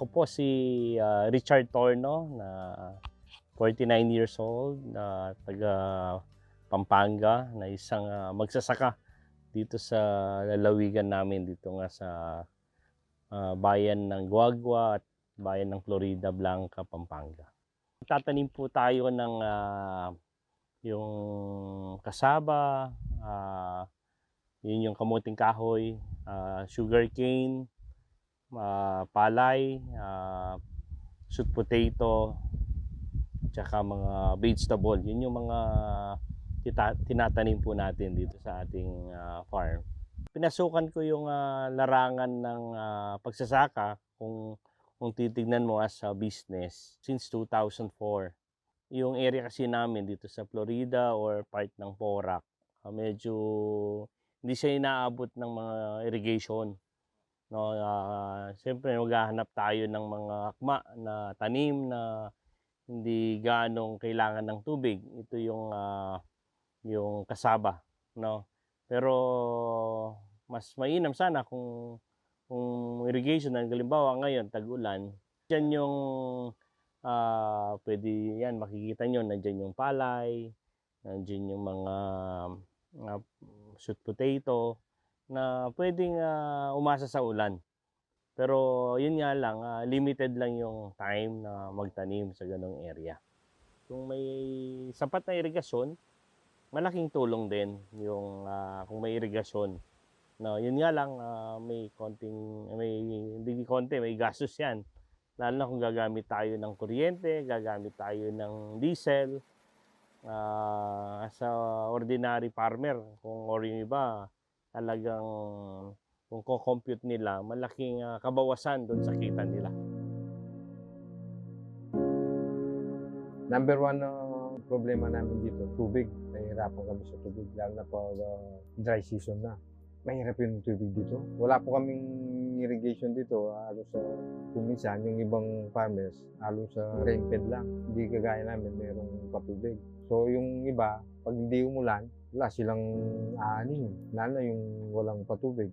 Ako po si Richard Torno na 49 years old na taga Pampanga na isang magsasaka dito sa lalawigan namin dito nga sa bayan ng Guagua at bayan ng Florida Blanca, Pampanga. Tatanim po tayo ng yung kasaba, yun yung kamuting kahoy, sugarcane, palay, sweet potato, tsaka mga vegetable. Yun yung mga tinatanim po natin dito sa ating farm. Pinasukan ko yung larangan ng pagsasaka kung titignan mo as a business since 2004. Yung area kasi namin dito sa Florida or part ng Porac, medyo hindi siya inaabot ng mga irrigation. No, siyempre maghahanap tayo ng mga akma na tanim na hindi gaanong kailangan ng tubig. Ito yung kasaba, no. Pero mas mainam sana kung irrigation, halimbawa ngayon tag-ulan, diyan yung pwede yan, makikita nyo, nandiyan yung palay, nandiyan yung mga sweet potato na pwedeng umasa sa ulan. Pero yun nga lang, limited lang yung time na magtanim sa ganong area. Kung may sapat na irigasyon, malaking tulong din yung kung may irigasyon. No, yun nga lang, may gastos yan. Lalo na kung gagamit tayo ng kuryente, gagamit tayo ng diesel. Sa ordinary farmer, or yung iba, talagang kung ko-compute nila, malaking kabawasan doon sa kita nila. Number one problema namin dito, tubig. Nahihirapan kami sa tubig, lalo na pag dry season na. Mahirap yung tubig dito. Wala po kaming irrigation dito. Halos kung minsan, yung ibang farmers, halos sa rainfed lang. Hindi kagaya namin, mayroong patubig. So yung iba, pag hindi umulan, wala silang aanin. Lalo na yung walang patubig.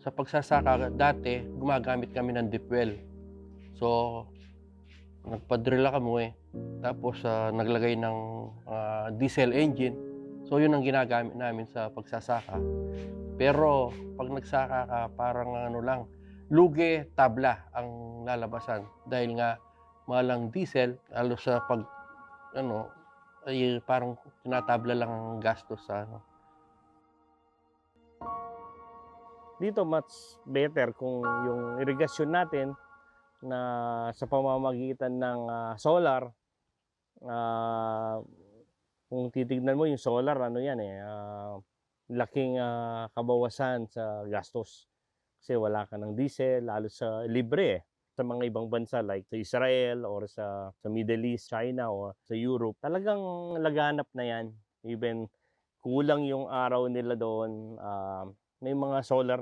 Sa pagsasaka, dati, gumagamit kami ng deep well. So, nagpadrilla kami, tapos naglagay ng diesel engine. So, yun ang ginagamit namin sa pagsasaka. Pero, pag nagsaka ka, parang lugi, tabla ang lalabasan. Dahil nga, malang diesel, lalo sa ay parang tinatabla lang ang gastos sa Dito much better kung yung irigasyon natin na sa pamamagitan ng solar, kung titignan mo yung solar, laking kabawasan sa gastos. Kasi wala ka ng diesel, lalo sa libre sa mga ibang bansa like sa Israel or sa Middle East, China or sa Europe. Talagang laganap na yan. Even kulang yung araw nila doon. May mga solar,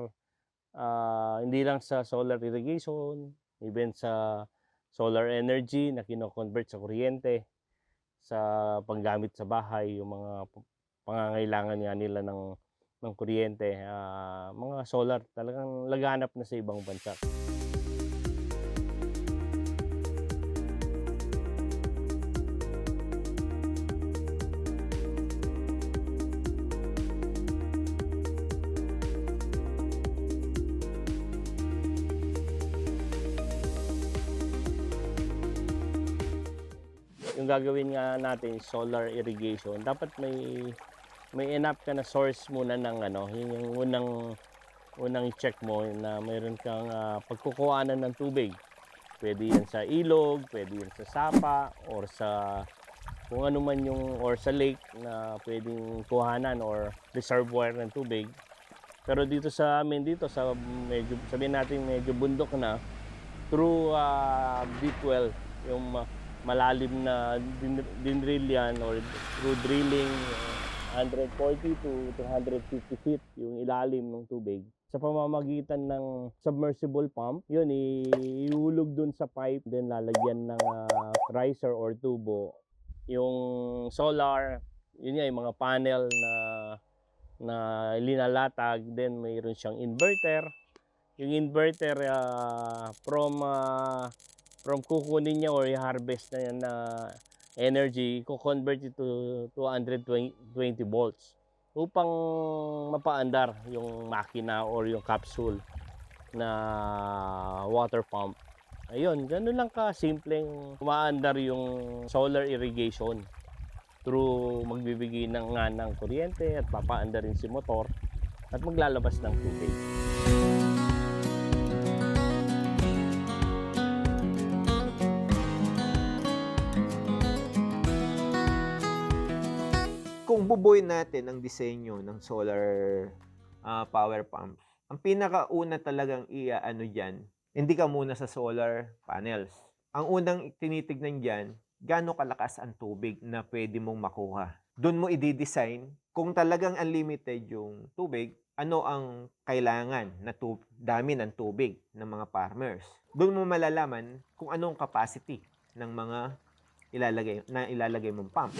hindi lang sa solar irrigation, even sa solar energy na kino-convert sa kuryente, sa panggamit sa bahay, yung mga pangangailangan nga nila ng kuryente, mga solar, talagang laganap na sa ibang bansa. Yung gagawin nga natin solar irrigation, dapat may enough ka na source muna ng yun yung unang i-check mo na mayroon kang pagkukuhanan ng tubig. Pwede yan sa ilog, pwede yan sa sapa, or sa kung ano man or sa lake na pwedeng kuhanan or reservoir ng tubig. Pero dito sa amin sa medyo, sabihin natin medyo bundok na, through deep well, yung malalim na dinrill yan, or through drilling 140 to 250 feet yung ilalim ng tubig. Sa pamamagitan ng submersible pump, yun, ihulog dun sa pipe, then lalagyan ng riser or tubo. Yung solar, yun nga, yung mga panel na linalatag, then mayroon siyang inverter. Yung inverter from kukunin niya or i-harvest na yan na energy, ko-convert it to 220 volts upang mapaandar yung makina or yung capsule na water pump. Ayun, ganun lang ka simpleng umaandar yung solar irrigation through magbibigay ng kuryente at papaandar rin si motor at maglalabas ng tubig. Kung bubuin natin ang disenyo ng solar power pumps, ang pinakauna talagang iaano diyan, hindi ka muna sa solar panels. Ang unang tinitignan diyan, gaano kalakas ang tubig na pwede mong makuha. Doon mo i-design kung talagang unlimited yung tubig, ano ang kailangan na dami ng tubig ng mga farmers. Doon mo malalaman kung anong capacity ng mga ilalagay mong pump.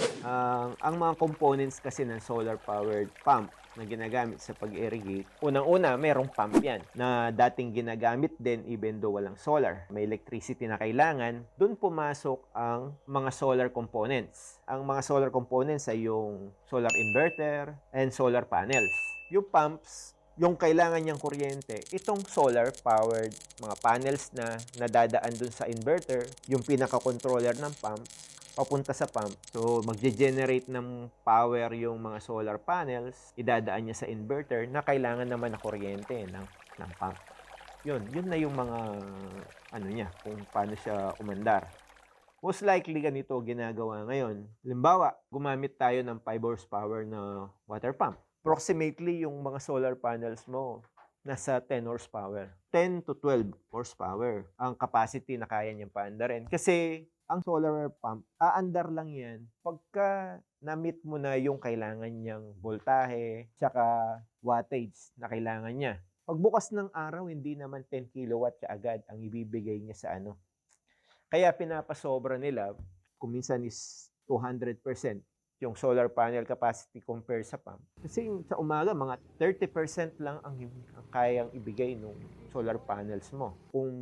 Ang mga components kasi ng solar powered pump na ginagamit sa pag-irrigate, unang-una, merong pump yan na dating ginagamit din even though walang solar. May electricity na kailangan, dun pumasok ang mga solar components. Ang mga solar components ay yung solar inverter and solar panels. Yung pumps, yung kailangan niyang kuryente, itong solar powered mga panels na nadadaan dun sa inverter, yung pinaka-controller ng pump, papunta sa pump. So, magge-generate ng power yung mga solar panels, idadaan niya sa inverter na kailangan naman na kuryente ng pump. Yun na yung mga ano niya, kung paano siya umandar. Most likely ganito ginagawa ngayon. Halimbawa, gumamit tayo ng 5 horsepower na water pump. Approximately yung mga solar panels mo nasa 10 horsepower. 10 to 12 horsepower ang capacity na kaya niyang paandarin. Kasi ang solar pump, aandar lang yan pagka na-meet mo na yung kailangan niyang voltahe, tsaka wattage na kailangan niya. Pagbukas ng araw, hindi naman 10 kilowatt kaagad ang ibibigay niya sa ano. Kaya pinapasobra nila, kung minsan is 200% yung solar panel capacity compare sa pump. Kasi sa umaga, mga 30% lang ang kayang ibigay ng solar panels mo. Kung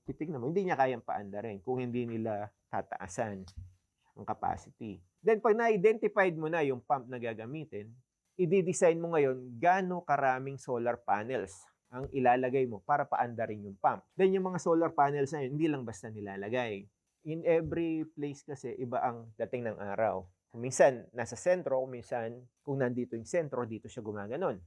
titignan mo, hindi niya kayang paandarin kung hindi nila tataasan ang capacity. Then, pag na-identified mo na yung pump na gagamitin, i-design mo ngayon gaano karaming solar panels ang ilalagay mo para paandarin yung pump. Then, yung mga solar panels na yun, hindi lang basta nilalagay. In every place kasi, iba ang dating ng araw. Minsan, nasa sentro, minsan, kung nandito yung sentro, dito siya gumaganon.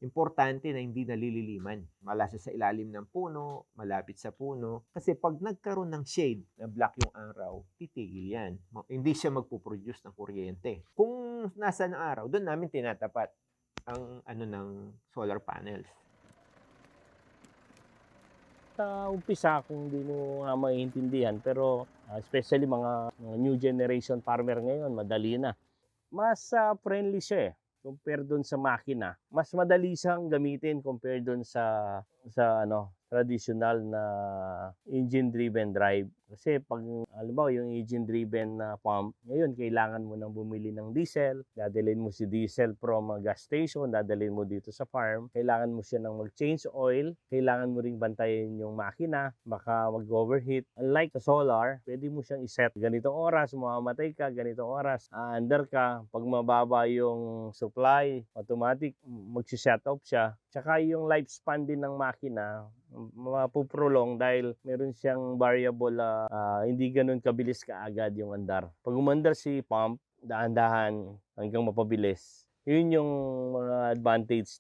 Importante na hindi nalililiman. Mala siya sa ilalim ng puno, malapit sa puno. Kasi pag nagkaroon ng shade na black yung araw, titigil yan. Hindi siya magpuproduce ng kuryente. Kung nasa ng araw, doon namin tinatapat ang ng solar panels. Sa umpisa kung hindi mo nga maintindihan, pero especially mga new generation farmer ngayon, madali na. Mas friendly siya compare doon sa makina. Mas madali siyang gamitin compare doon sa traditional na engine-driven drive. Kasi pag, halimbawa, yung engine-driven na pump, ngayon, kailangan mo nang bumili ng diesel, dadalhin mo si diesel from a gas station, dadalhin mo dito sa farm, kailangan mo siya nang mag-change oil, kailangan mo ring bantayan yung makina, baka mag-overheat. Unlike sa solar, pwede mo siyang iset. Ganitong oras, mamamatay ka, ganitong oras, under ka, pag mababa yung supply, automatic, mag-shut off siya. Tsaka yung lifespan din ng makina, mapuprolong dahil meron siyang variable, hindi ganun kabilis kaagad yung andar. Pag umandar si pump, dahan-dahan hanggang mapabilis. Yun yung mga advantage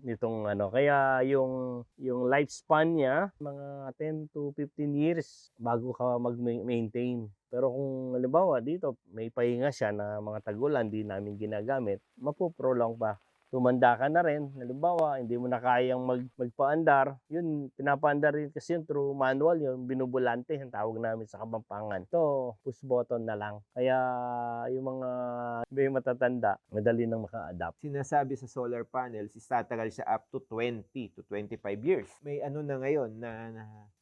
nitong kaya yung lifespan niya mga 10 to 15 years bago ka mag-maintain. Pero kung halimbawa dito may pahinga siya na mga tag-ulan di namin ginagamit, mapuprolong pa. Tumanda ka na rin, halimbawa, hindi mo na kayang magpaandar, yun, pinapaandar rin kasi yun through manual, yung binubulante, yung tawag namin sa Kapampangan. Ito, push button na lang. Kaya yung mga may matatanda, madali nang maka-adapt. Sinasabi sa solar panels, tatagal siya up to 20 to 25 years. May na ngayon na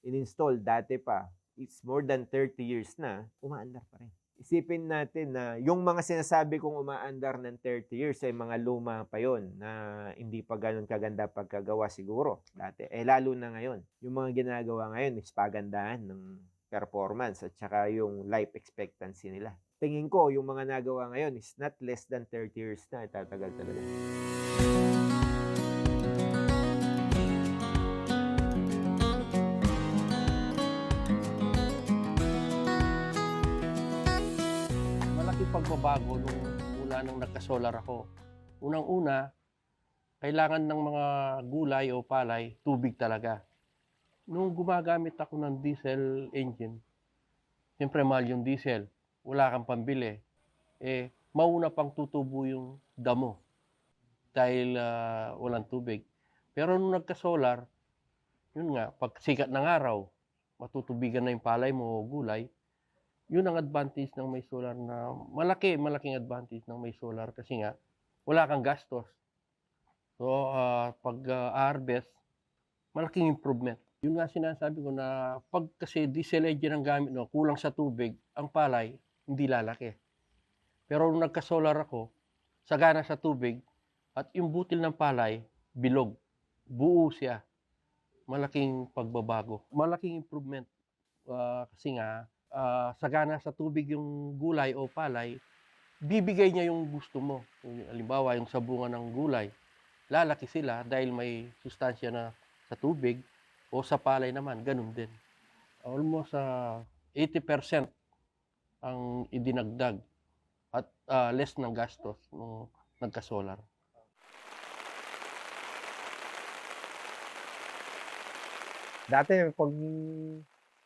in-install dati pa, it's more than 30 years na, umaandar pa rin. Isipin natin na yung mga sinasabi kong umaandar ng 30 years ay mga luma pa yon na hindi pa ganun kaganda pagkagawa siguro dati. Lalo na ngayon. Yung mga ginagawa ngayon is pagandahan ng performance at saka yung life expectancy nila. Tingin ko, yung mga nagawa ngayon is not less than 30 years na. Tatagal talaga. Malaking pagbabago nung mula nang nagka-solar ako. Unang-una, kailangan ng mga gulay o palay, tubig talaga. Nung gumagamit ako ng diesel engine, siyempre mahal yung diesel, wala kang pambili, mauna pang tutubo yung damo dahil walang tubig. Pero nung nagka-solar, yun nga, pag sikat ng araw, matutubigan na yung palay mo o gulay, yun ang advantage ng may solar na malaking advantage ng may solar kasi nga, wala kang gastos. So, pag harvest, malaking improvement. Yun nga sinasabi ko na pag kasi diesel engine ang gamit, no, kulang sa tubig, ang palay, hindi lalaki. Pero nung nagka-solar ako, sagana sa tubig, at yung butil ng palay, bilog. Buo siya. Malaking pagbabago. Malaking improvement. Kasi nga, sagana sa tubig yung gulay o palay, bibigay niya yung gusto mo. Halimbawa, yung sa bunga ng gulay, lalaki sila dahil may sustansya na sa tubig o sa palay naman, ganun din. Almost 80% ang idinagdag at less ng gastos nung nagka-solar. Dati, pag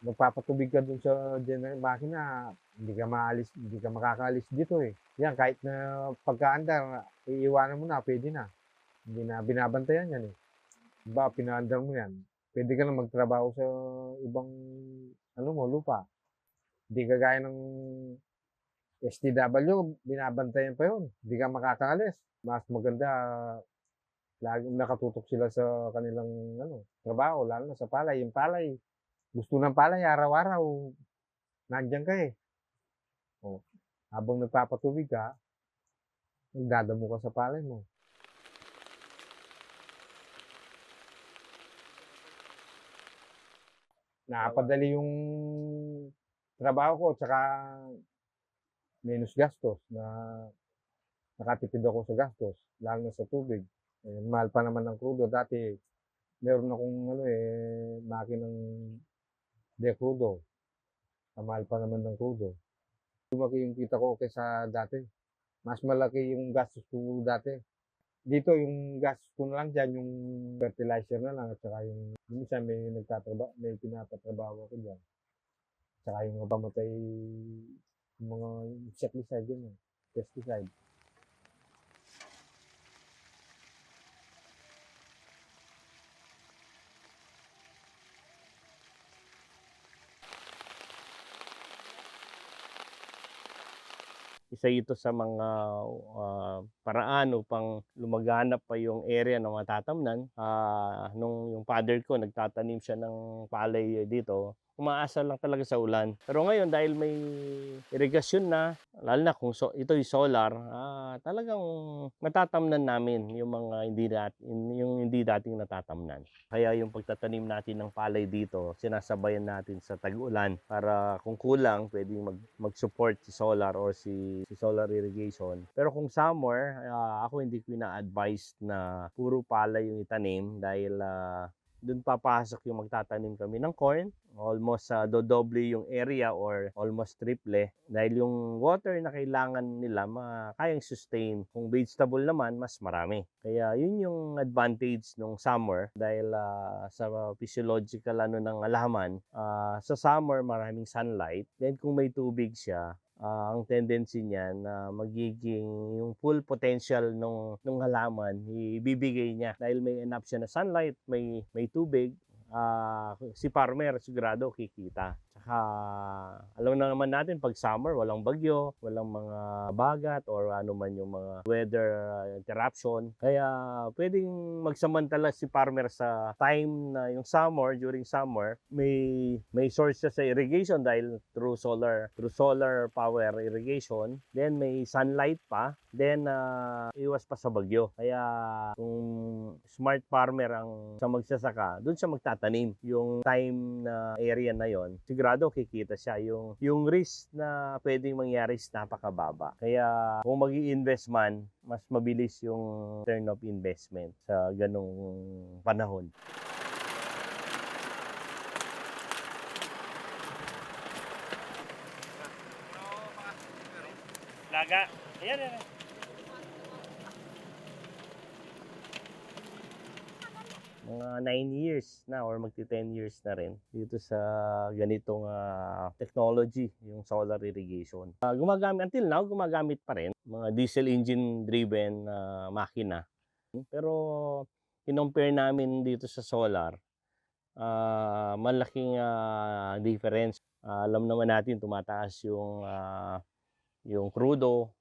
magpapatubig ka dun sa makina, hindi ka makakaalis dito eh. Yan, kahit na pagkaandar, iiwanan mo na, pwede na. Hindi na binabantayan yan eh. Diba, pinaandar mo yan. Pwede ka na magtrabaho sa ibang lupa. Hindi kagaya ng STW, binabantayan pa yun. Hindi ka makakaalis. Mas maganda, lagi nakatutok sila sa kanilang trabaho, lalo na sa palay. Yung palay, gusto ng palay, araw-araw, nandiyan ka eh. O, habang nagpapatubig ka, nagdadamo ka sa palay mo. Napadali yung trabaho ko, tsaka menos gastos na nakatipid ako sa gastos, lalo na sa tubig. Mahal pa naman ng krudo. Dati, meron akong makinang de-crudo. Mahal pa naman ng krudo. Lumaki yung kita ko kaysa dati. Mas malaki yung gastos ko dati. Dito, yung gastos ko na lang dyan, yung fertilizer na lang, at saka yung minsan may pinapatrabaho ako dyan. Saka yung pamatay, yung mga insecticide yun, pesticide. Isa ito sa mga paraan upang lumaganap pa yung area na matatamnan. Nung yung father ko, nagtatanim siya ng palay dito, umaasa lang talaga sa ulan. Pero ngayon, dahil may irigasyon na, lalo na kung ito yung solar, talagang matatamnan namin yung mga hindi dating natatamnan. Kaya yung pagtatanim natin ng palay dito, sinasabayan natin sa tag-ulan para kung kulang, pwedeng mag-support si solar or si solar irrigation. Pero kung summer, ako hindi ko ina-advise na puro palay yung itanim dahil doon papasok yung magtatanim kami ng corn. Almost dodoble yung area or almost triple dahil yung water na kailangan nila kayang sustain. Kung vegetable naman, mas marami. Kaya yun yung advantage ng summer dahil sa physiological ng halaman, sa summer maraming sunlight. Then kung may tubig siya, ang tendency niyan na magiging yung full potential ng halaman ibibigay niya dahil may enough siya na sunlight, may tubig. Si farmer sigurado kikita. alam na naman natin pag summer, walang bagyo, walang mga bagat or ano man yung mga weather interruption. Kaya pwedeng magsamantala si farmer sa time na yung summer, during summer, may source siya sa irrigation dahil through solar power irrigation. Then may sunlight pa. Then iwas pa sa bagyo. Kaya kung smart farmer ang sa magsasaka, doon siya magtatanim. Yung time na area na yon, sigurado kikita siya. Yung risk na pwedeng mangyari is napakababa. Kaya kung mag-i-invest man, mas mabilis yung return of investment sa ganong panahon. Laga. Ayan, ayan. Mga 9 years na or magti 10 years na rin dito sa ganitong technology, yung solar irrigation. Until now, gumagamit pa rin mga diesel engine driven makina. Pero kinompare namin dito sa solar, malaking difference. Alam naman natin tumataas yung crudo,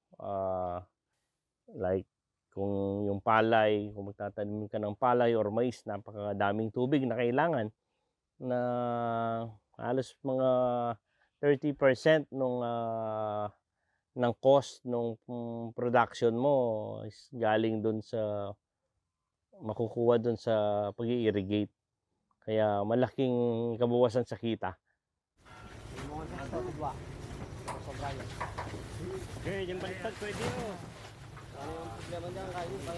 like kung yung palay, kung magtatanim ka ng palay or mais, napakadaming tubig na kailangan, na halos mga 30% ng cost ng production mo is galing makukuha dun sa pag-i-irrigate. Kaya malaking kabawasan sa kita. Okay, yung baliktad pwede yun.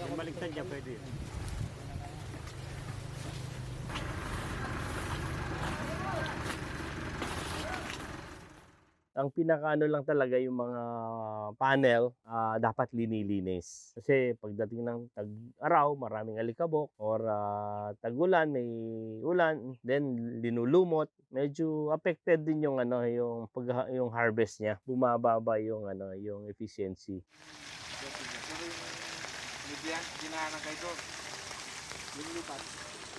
Yung baliktad niya pwede yun. Ang pinakaano lang talaga yung mga panel, dapat linilinis. Kasi pagdating ng tag-araw, maraming alikabok or tag-ulan, may ulan, then linulumot, medyo affected din yung yung harvest niya. Bumababa yung efficiency. Ginahanap kayo doon. Yung lupat,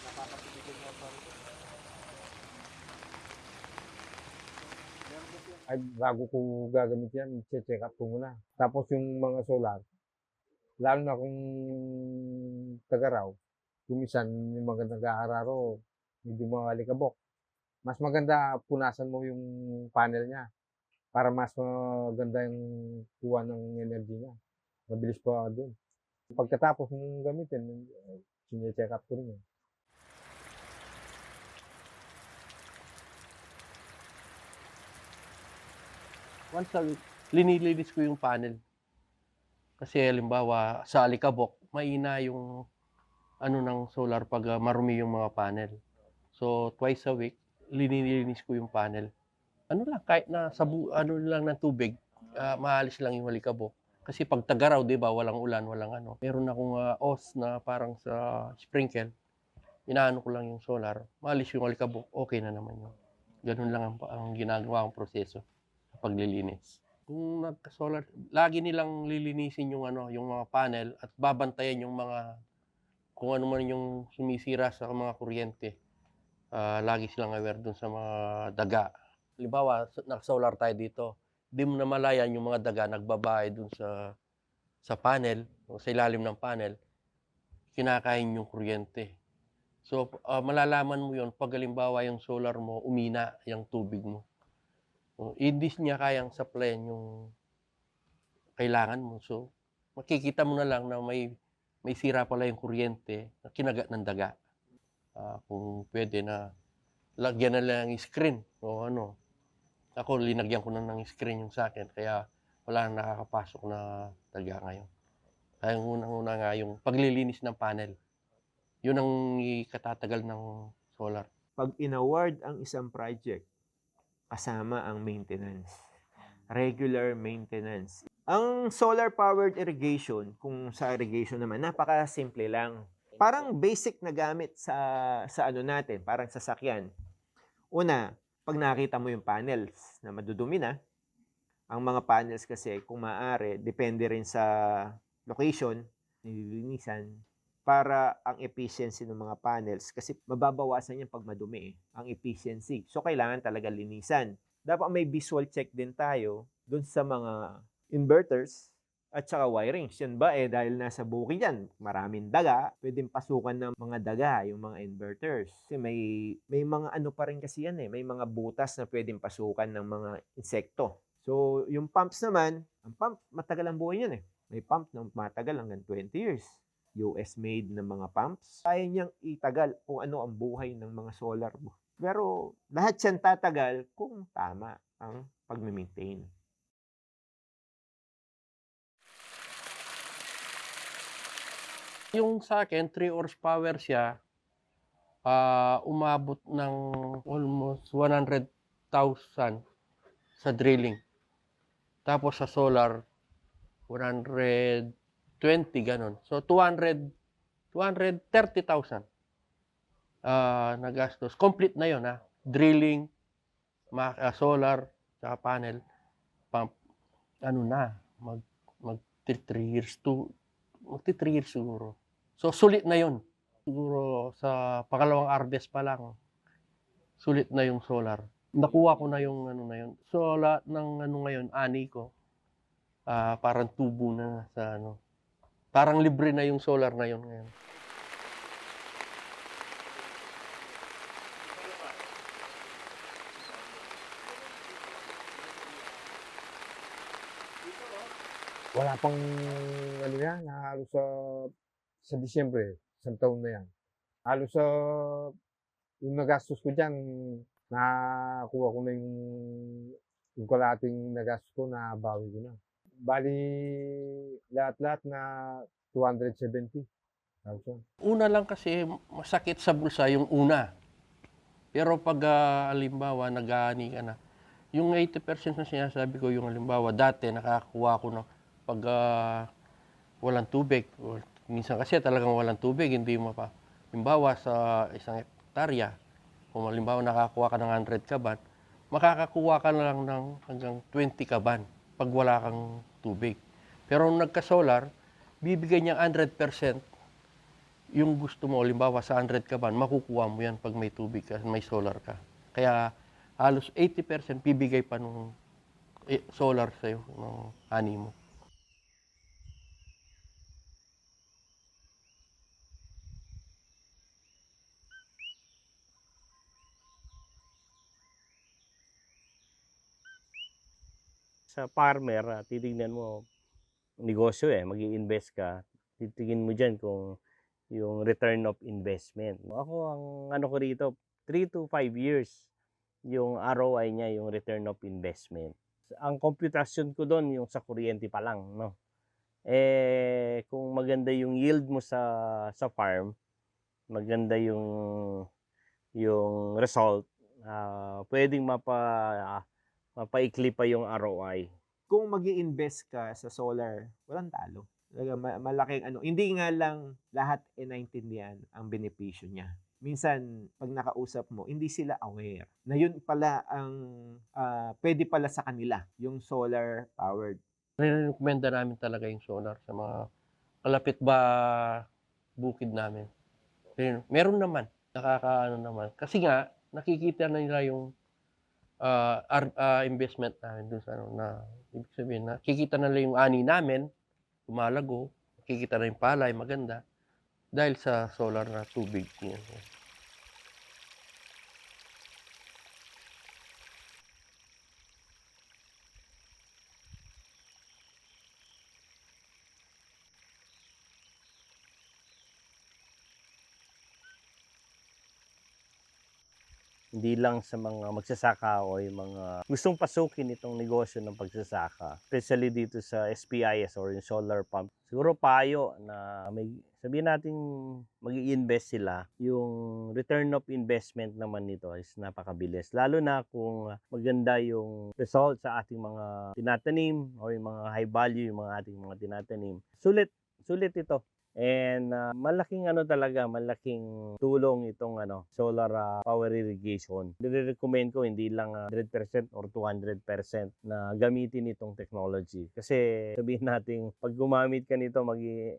napapatibigin mo pa rin. Ay, bago ko gagamit yan, check up ko muna. Tapos yung mga solar, lalo na kung tagaraw, kumisan yung mga nag-aararo, medyo mga alikabok. Mas maganda punasan mo yung panel niya para mas maganda yung kuha ng energy niya. Mabilis pa doon. Pagkatapos mong gamitin, check up ko rin yun. Once a week, linilinis ko yung panel. Kasi halimbawa, sa alikabok, maina yung ng solar pag marumi yung mga panel. So, twice a week, linilinis ko yung panel. Kahit na lang ng tubig, maalis lang yung alikabok. Kasi pag tagaraw, di ba, walang ulan, walang ano. Meron akong hose na parang sa sprinkle. Inaano ko lang yung solar, maalis yung alikabok, okay na naman yun. Ganun lang ang ginagawa kong proseso sa paglilinis. Kung nagka-solar, lagi nilang lilinisin yung yung mga panel at babantayan yung mga kung ano man yung sumisira sa mga kuryente. Lagi silang aware dun sa mga daga. Halimbawa, naka-solar tayo dito, di mo na malayan yung mga daga nagbabae dun sa panel o sa ilalim ng panel, kinakain yung kuryente. So, malalaman mo yon pag halimbawa yung solar mo, umina yung tubig mo. Hindi niya kayang supplyan yung kailangan mo. So, makikita mo na lang na may sira pala yung kuryente na kinagat ng daga. Kung pwede na lagyan na lang yung screen o ano. Ako, linagyan ko na ng screen yung sa akin, kaya wala nang nakakapasok na daga ngayon. Kaya unang-una nga yung paglilinis ng panel. Yun ang ikatatagal ng solar. Pag in-award ang isang project, kasama ang maintenance. Regular maintenance. Ang solar-powered irrigation, kung sa irrigation naman, napaka-simple lang. Parang basic na gamit sa natin, parang sasakyan. Una, pag nakita mo yung panels na madudumi na, ang mga panels kasi, kung maaari, depende rin sa location, nililinisan, para ang efficiency ng mga panels kasi mababawasan yan pag madumi ang efficiency. So, kailangan talaga linisan. Dapat may visual check din tayo dun sa mga inverters at saka wirings. Yan ba dahil nasa bukid yan, maraming daga, pwedeng pasukan ng mga daga yung mga inverters. Kasi may mga ano pa rin kasi yan may mga butas na pwedeng pasukan ng mga insekto. So, yung pumps naman, ang pump, matagal ang buhay yan May pump na matagal hanggang 20 years. US made na mga pumps. Kaya niyang itagal kung ano ang buhay ng mga solar mo. Pero lahat yan tatagal kung tama ang pag-maintain. Yung sa akin, 3 horsepower siya, umabot ng almost 100,000 sa drilling. Tapos sa solar, 120, ganun. So, 230,000 nagastos. Complete na yun, Drilling, solar, saka panel, pump. Ano na, mag 3 years siguro. So, sulit na yun. Siguro sa pangalawang harvest pa lang, sulit na yung solar. Nakuha ko na yung ano na yun. So, lahat ng ano ngayon, ani ko, parang tubo na sa ano. Parang libre na yung solar na yun ngayon. Wala pang ano yan, halos sa Disyembre, isang taon na yan. Halos yung nagastos ko dyan, nakakuha ko na yung kalating nagastos ko, nabawi ko na. Bali, lahat-lahat na 270,000. Una lang kasi masakit sa bulsa yung una. Pero pag halimbawa nag-aani ka na, yung 80% na sinasabi ko, yung halimbawa dati nakakuha ko na pag walang tubig. Minsan kasi talagang walang tubig, hindi mo pa. Halimbawa sa isang hektarya, kung halimbawa nakakuha ka ng 100 kaban, makakakuha ka na lang ng hanggang 20 kaban pag wala kang tubig. Pero nung nagka-solar, bibigay niya 100% yung gusto mo. Halimbawa sa 100 kaban, makukuha mo yan pag may tubig ka, may solar ka. Kaya halos 80% bibigay pa nung solar sa'yo, ng ani mo. Sa farmer, titignan mo, negosyo mag-i-invest ka, titignan mo dyan kung yung return of investment. Ako, ang ano ko rito, 3 to 5 years yung ROI niya, yung return of investment. Ang computation ko doon, yung sa kuryente pa lang, no? Kung maganda yung yield mo sa farm, maganda yung result, pwedeng mapaikli pa yung ROI. Kung mag-i-invest ka sa solar, walang talo. Malaking ano, hindi nga lang lahat naintindihan ang benepisyo niya. Minsan, pag nakausap mo, hindi sila aware na yun pala ang pwede pala sa kanila, yung solar powered. Recommenda namin talaga yung solar sa mga kalapit ba bukid namin. Meron naman, nakakaano naman. Kasi nga, nakikita na nila yung investment namin dun sa ano na, ibig sabihin na, nakikita na nila yung ani namin, lumalago, nakikita na yung palay, maganda, dahil sa solar na tubig. Yan. Hindi lang sa mga magsasaka o yung mga gustong pasukin itong negosyo ng pagsasaka, especially dito sa SPIS or yung solar pump. Siguro payo na may sabihin natin mag-i-invest sila, yung return of investment naman nito is napakabilis. Lalo na kung maganda yung result sa ating mga tinatanim o yung mga high value yung mga ating mga tinatanim. Sulit ito. And malaking malaking tulong itong solar power irrigation. Nire-recommend ko hindi lang 100% or 200% na gamitin itong technology. Kasi sabihin natin, pag gumamit ka nito,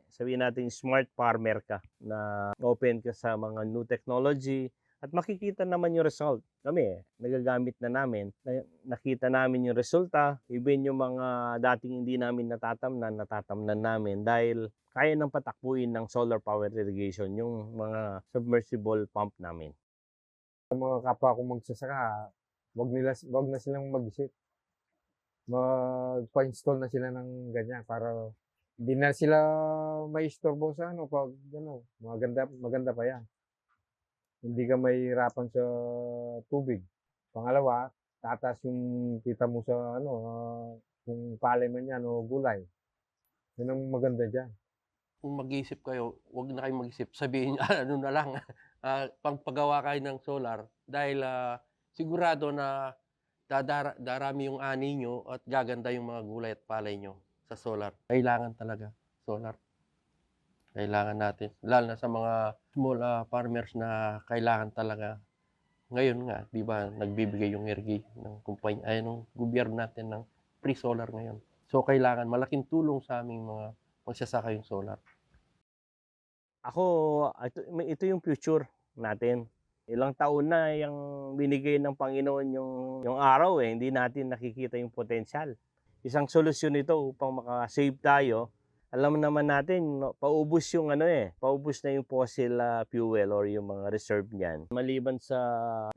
sabihin natin smart farmer ka na open ka sa mga new technology at makikita naman yung result. Kami, nagagamit na namin, nakita namin yung resulta, even yung mga dating hindi namin natatamnan namin dahil kaya nang patakbuhin ng solar power irrigation yung mga submersible pump namin. Ang mga kapwa ko magsasaka, wag na silang mag-isip. Magpa-install na sila ng ganyan para hindi na sila maistorbo sa pag maganda pa yan. Hindi ka mahihirapan sa tubig. Pangalawa, tataas yung kita mo sa kung palay man yan o gulay. Yun ang maganda dyan. Kung mag-iisip kayo, huwag na kayong mag-isip. Sabihin ano na lang, pagpagawa kayo ng solar dahil sigurado na darami yung ani nyo at gaganda yung mga gulay at palay nyo sa solar. Kailangan talaga solar. Kailangan natin. Lalo na sa mga small farmers na kailangan talaga. Ngayon nga, di ba, nagbibigay yung irrigation ng kumpanya, ng gobyerno natin ng free solar ngayon. So, kailangan malaking tulong sa aming mga magsasaka yung solar. Ako, ito yung future natin. Ilang taon na yung binigay ng Panginoon yung araw hindi natin nakikita yung potensyal. Isang solusyon ito upang makasave tayo. Alam naman natin, paubos yung paubos na yung fossil fuel or yung mga reserve niyan. Maliban sa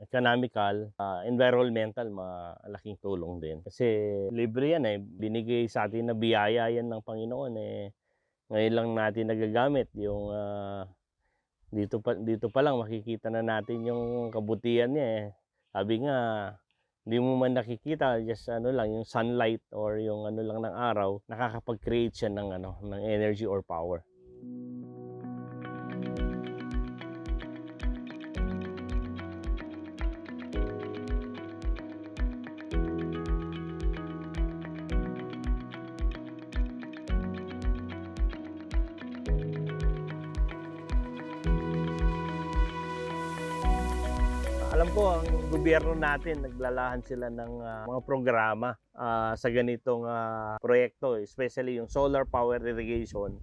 economical, environmental, malaking tulong din. Kasi libre yan binigay sa atin na biyaya yan ng Panginoon ngayon lang natin nagagamit yung dito pa lang makikita na natin yung kabutihan niya Sabi nga, hindi mo man nakikita, just lang yung sunlight or yung lang ng araw, nakakapag-create siya ng ng energy or power. Alam ko ang gobyerno natin naglalahan sila ng mga programa sa ganitong proyekto, especially yung solar power irrigation.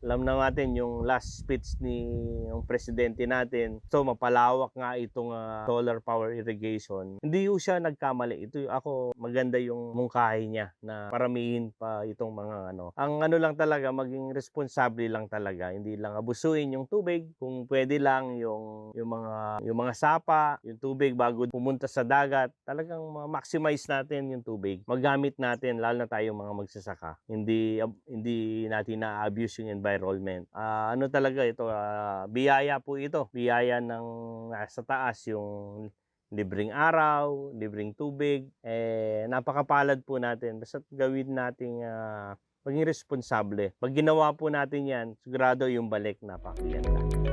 Alam na natin yung last speech yung presidente natin. So mapalawak nga itong solar power irrigation. Hindi yung siya nagkamali. Ako maganda yung mungkahi niya na paramihin pa itong mga Ang lang talaga maging responsable lang talaga. Hindi lang abusuin yung tubig. Kung pwede lang yung mga sapa, yung tubig bago pumunta sa dagat, talagang maximize natin yung tubig. Magamit natin lalo na tayong mga magsasaka. Hindi natin na-abuse yung environment. Talaga ito, biyaya po ito. Biyaya ng sa taas yung libreng araw, libreng tubig. Napakapalad po natin. Basta gawin nating maging responsable. Pag ginawa po natin yan, sigurado yung balik napakaganda.